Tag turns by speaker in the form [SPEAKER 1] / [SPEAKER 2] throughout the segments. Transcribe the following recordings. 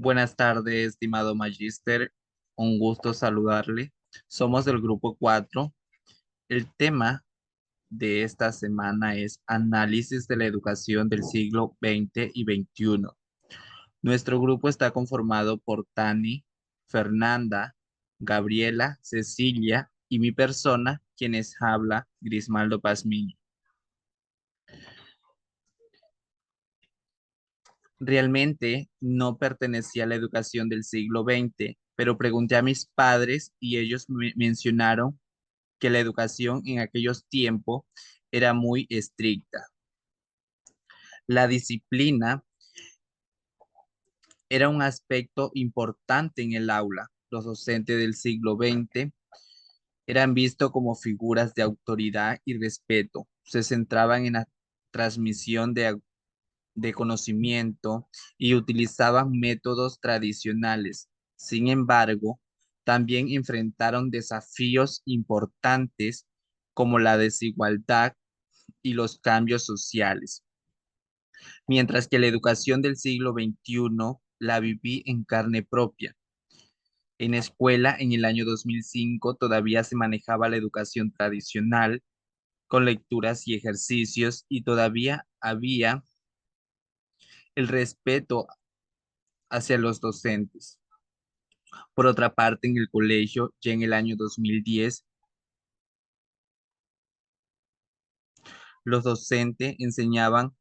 [SPEAKER 1] Buenas tardes, estimado Magíster. Un gusto saludarle. Somos del grupo 4. El tema de esta semana es Análisis de la Educación del siglo XX y XXI. Nuestro grupo está conformado por Tani, Fernanda, Gabriela, Cecilia y mi persona, quienes habla Grismaldo Pazmiño. Realmente no pertenecía a la educación del siglo XX, pero pregunté a mis padres y ellos me mencionaron que la educación en aquellos tiempos era muy estricta. La disciplina era un aspecto importante en el aula. Los docentes del siglo XX eran vistos como figuras de autoridad y respeto. Se centraban en la transmisión de conocimiento y utilizaban métodos tradicionales. Sin embargo, también enfrentaron desafíos importantes como la desigualdad y los cambios sociales. Mientras que la educación del siglo XXI la viví en carne propia. En escuela, en el año 2005, todavía se manejaba la educación tradicional con lecturas y ejercicios y todavía había el respeto hacia los docentes. Por otra parte, en el colegio, ya en el año 2010, los docentes enseñaban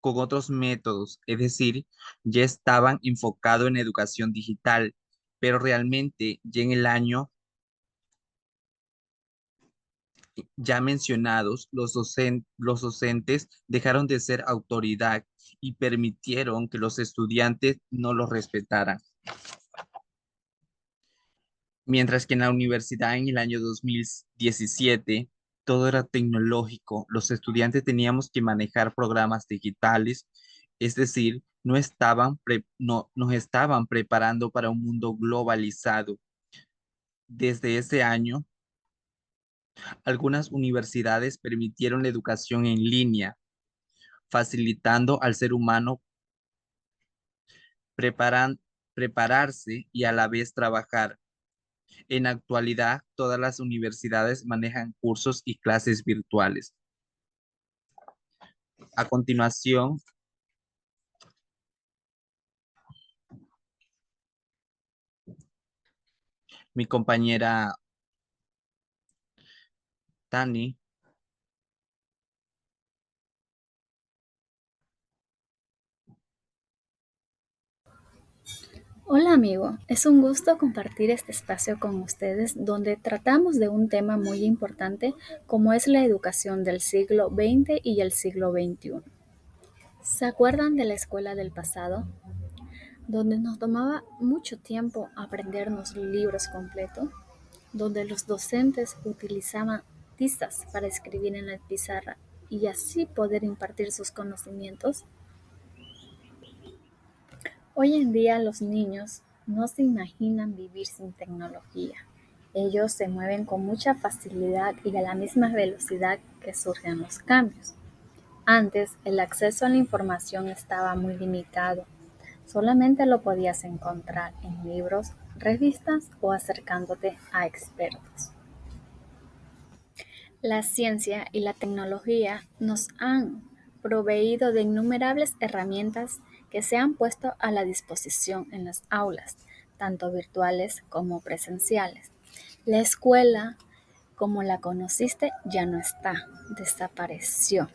[SPEAKER 1] con otros métodos, es decir, ya estaban enfocados en educación digital, pero realmente ya en el año ya mencionados, los docentes dejaron de ser autoridad y permitieron que los estudiantes no los respetaran. Mientras que en la universidad en el año 2017 todo era tecnológico, los estudiantes teníamos que manejar programas digitales, es decir, no nos estaban preparando para un mundo globalizado. Desde ese año, algunas universidades permitieron la educación en línea, facilitando al ser humano preparan- prepararse y a la vez trabajar. En la actualidad, todas las universidades manejan cursos y clases virtuales. A continuación, mi compañera Tani.
[SPEAKER 2] Hola amigo, es un gusto compartir este espacio con ustedes donde tratamos de un tema muy importante como es la educación del siglo XX y el siglo XXI. ¿Se acuerdan de la escuela del pasado? Donde nos tomaba mucho tiempo aprendernos libros completos, donde los docentes utilizaban tizas para escribir en la pizarra y así poder impartir sus conocimientos. Hoy en día los niños no se imaginan vivir sin tecnología. Ellos se mueven con mucha facilidad y a la misma velocidad que surgen los cambios. Antes, el acceso a la información estaba muy limitado. Solamente lo podías encontrar en libros, revistas o acercándote a expertos. La ciencia y la tecnología nos han proveído de innumerables herramientas que se han puesto a la disposición en las aulas, tanto virtuales como presenciales. La escuela, como la conociste, ya no está, desapareció.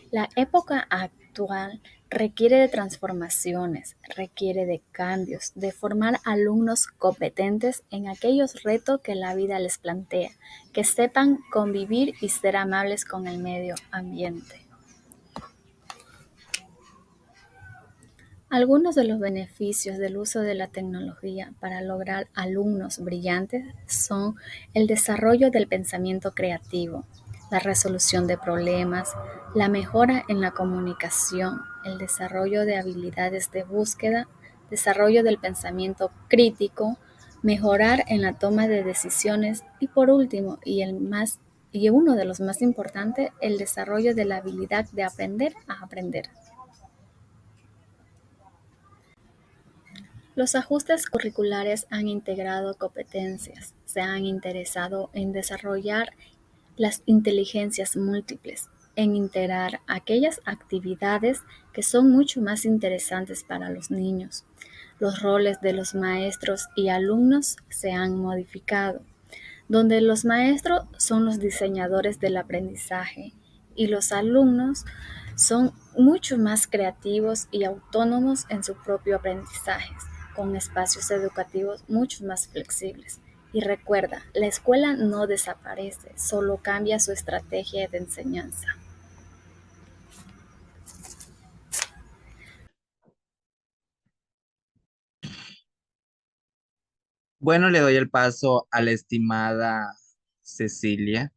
[SPEAKER 2] La época actual requiere de transformaciones, requiere de cambios, de formar alumnos competentes en aquellos retos que la vida les plantea, que sepan convivir y ser amables con el medio ambiente. Algunos de los beneficios del uso de la tecnología para lograr alumnos brillantes son el desarrollo del pensamiento creativo, la resolución de problemas, la mejora en la comunicación, el desarrollo de habilidades de búsqueda, desarrollo del pensamiento crítico, mejorar en la toma de decisiones y por último, y uno de los más importantes, el desarrollo de la habilidad de aprender a aprender. Los ajustes curriculares han integrado competencias, se han interesado en desarrollar las inteligencias múltiples, en integrar aquellas actividades que son mucho más interesantes para los niños. Los roles de los maestros y alumnos se han modificado, donde los maestros son los diseñadores del aprendizaje y los alumnos son mucho más creativos y autónomos en su propio aprendizaje, con espacios educativos mucho más flexibles. Y recuerda, la escuela no desaparece, solo cambia su estrategia de enseñanza.
[SPEAKER 1] Bueno, le doy el paso a la estimada Cecilia.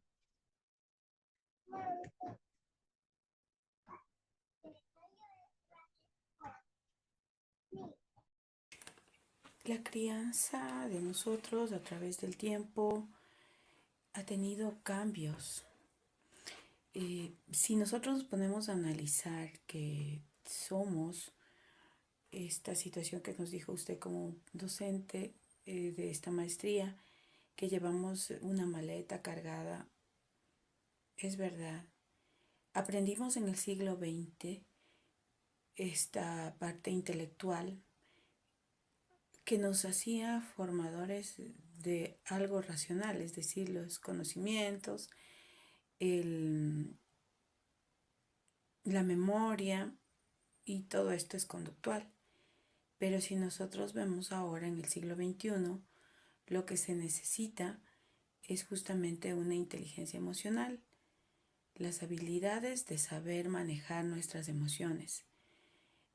[SPEAKER 3] La crianza de nosotros a través del tiempo ha tenido cambios. Si nosotros nos ponemos a analizar que somos esta situación que nos dijo usted como docente de esta maestría, que llevamos una maleta cargada, es verdad. Aprendimos en el siglo XX esta parte intelectual que nos hacía formadores de algo racional, es decir, los conocimientos, el, la memoria y todo esto es conductual. Pero si nosotros vemos ahora en el siglo XXI, lo que se necesita es justamente una inteligencia emocional, las habilidades de saber manejar nuestras emociones.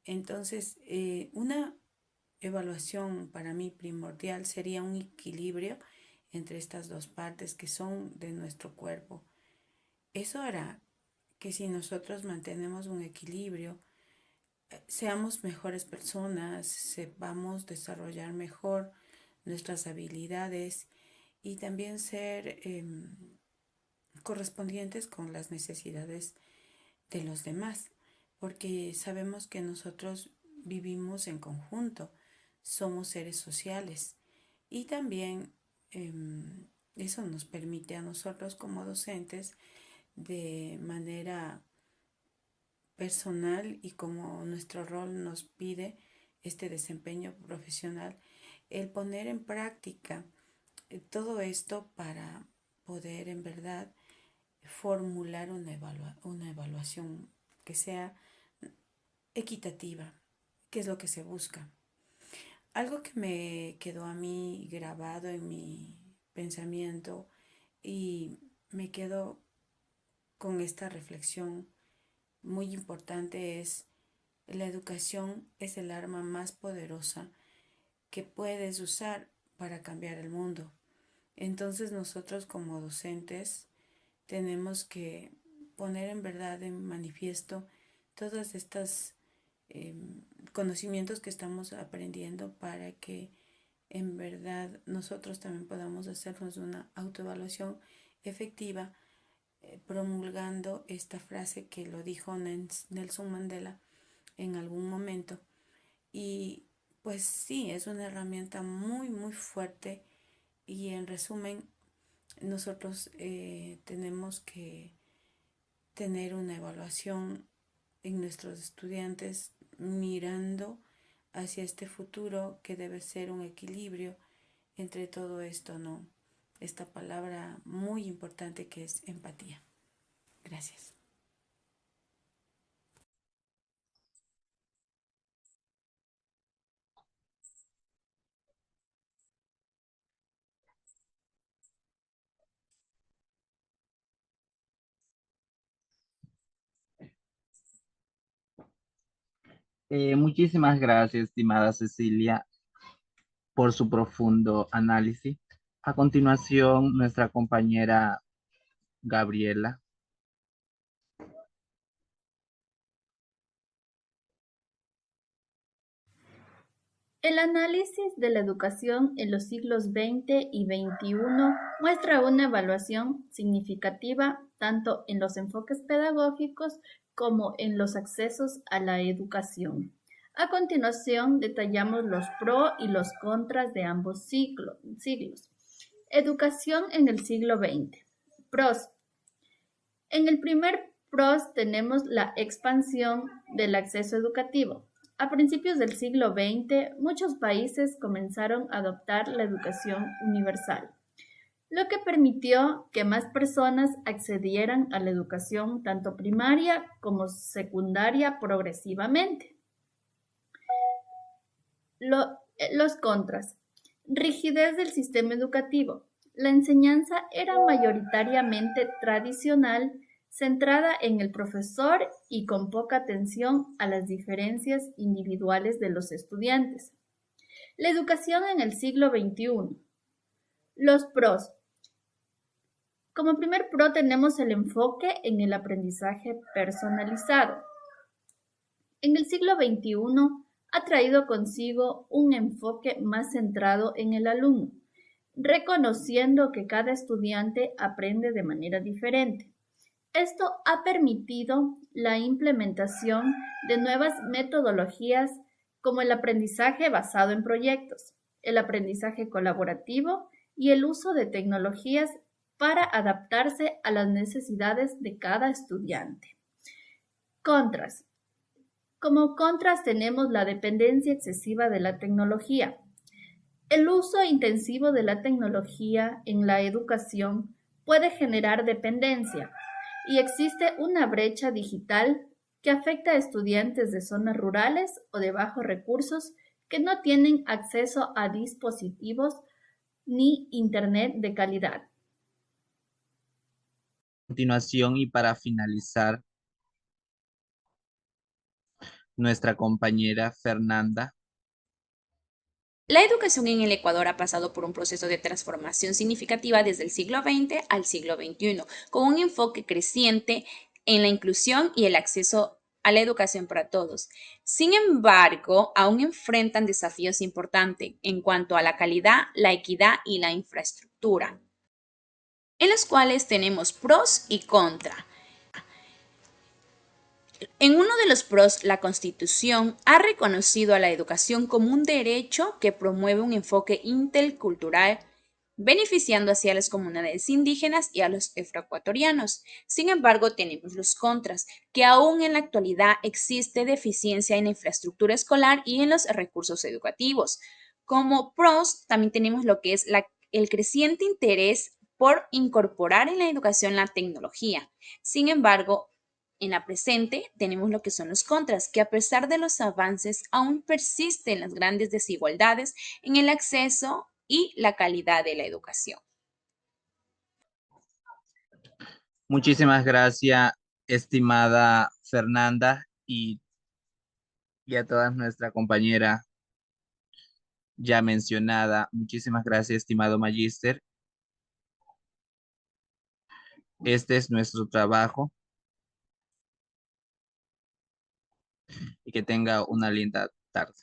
[SPEAKER 3] Entonces, una evaluación para mí primordial sería un equilibrio entre estas dos partes que son de nuestro cuerpo. Eso hará que si nosotros mantenemos un equilibrio, seamos mejores personas, sepamos desarrollar mejor nuestras habilidades y también ser correspondientes con las necesidades de los demás, porque sabemos que nosotros vivimos en conjunto, somos seres sociales y también eso nos permite a nosotros como docentes de manera personal y como nuestro rol nos pide este desempeño profesional, el poner en práctica todo esto para poder en verdad formular una evaluación que sea equitativa, que es lo que se busca. Algo que me quedó a mí grabado en mi pensamiento y me quedo con esta reflexión muy importante es: la educación es el arma más poderosa que puedes usar para cambiar el mundo. Entonces nosotros como docentes tenemos que poner en verdad en manifiesto todas estas conocimientos que estamos aprendiendo para que en verdad nosotros también podamos hacernos una autoevaluación efectiva, promulgando esta frase que lo dijo Nelson Mandela en algún momento. Y pues sí, es una herramienta muy, muy fuerte y en resumen, nosotros tenemos que tener una evaluación en nuestros estudiantes mirando hacia este futuro que debe ser un equilibrio entre todo esto, ¿no? Esta palabra muy importante que es empatía. Gracias.
[SPEAKER 1] Muchísimas gracias, estimada Cecilia, por su profundo análisis. A continuación, nuestra compañera Gabriela.
[SPEAKER 2] El análisis de la educación en los siglos XX y XXI muestra una evaluación significativa tanto en los enfoques pedagógicos como en los accesos a la educación. A continuación, detallamos los pros y los contras de ambos siglos. Educación en el siglo XX. Pros. En el primer pros tenemos la expansión del acceso educativo. A principios del siglo XX, muchos países comenzaron a adoptar la educación universal, lo que permitió que más personas accedieran a la educación tanto primaria como secundaria progresivamente. Los contras. Rigidez del sistema educativo. La enseñanza era mayoritariamente tradicional, centrada en el profesor y con poca atención a las diferencias individuales de los estudiantes. La educación en el siglo XXI. Los pros. Como primer pro tenemos el enfoque en el aprendizaje personalizado. En el siglo XXI ha traído consigo un enfoque más centrado en el alumno, reconociendo que cada estudiante aprende de manera diferente. Esto ha permitido la implementación de nuevas metodologías como el aprendizaje basado en proyectos, el aprendizaje colaborativo y el uso de tecnologías para adaptarse a las necesidades de cada estudiante. Contras. Como contras tenemos la dependencia excesiva de la tecnología. El uso intensivo de la tecnología en la educación puede generar dependencia y existe una brecha digital que afecta a estudiantes de zonas rurales o de bajos recursos que no tienen acceso a dispositivos ni internet de calidad.
[SPEAKER 1] A continuación y para finalizar, nuestra compañera Fernanda.
[SPEAKER 4] La educación en el Ecuador ha pasado por un proceso de transformación significativa desde el siglo XX al siglo XXI, con un enfoque creciente en la inclusión y el acceso a la educación para todos. Sin embargo, aún enfrentan desafíos importantes en cuanto a la calidad, la equidad y la infraestructura, en los cuales tenemos pros y contras. En uno de los pros, la Constitución ha reconocido a la educación como un derecho que promueve un enfoque intercultural, beneficiando así a las comunidades indígenas y a los afroecuatorianos. Sin embargo, tenemos los contras, que aún en la actualidad existe deficiencia en la infraestructura escolar y en los recursos educativos. Como pros, también tenemos lo que es el creciente interés por incorporar en la educación la tecnología. Sin embargo, en la presente tenemos lo que son los contras, que a pesar de los avances aún persisten las grandes desigualdades en el acceso y la calidad de la educación.
[SPEAKER 1] Muchísimas gracias, estimada Fernanda, y a todas nuestra compañera ya mencionada. Muchísimas gracias, estimado Magíster. Este es nuestro trabajo y que tenga una linda tarde.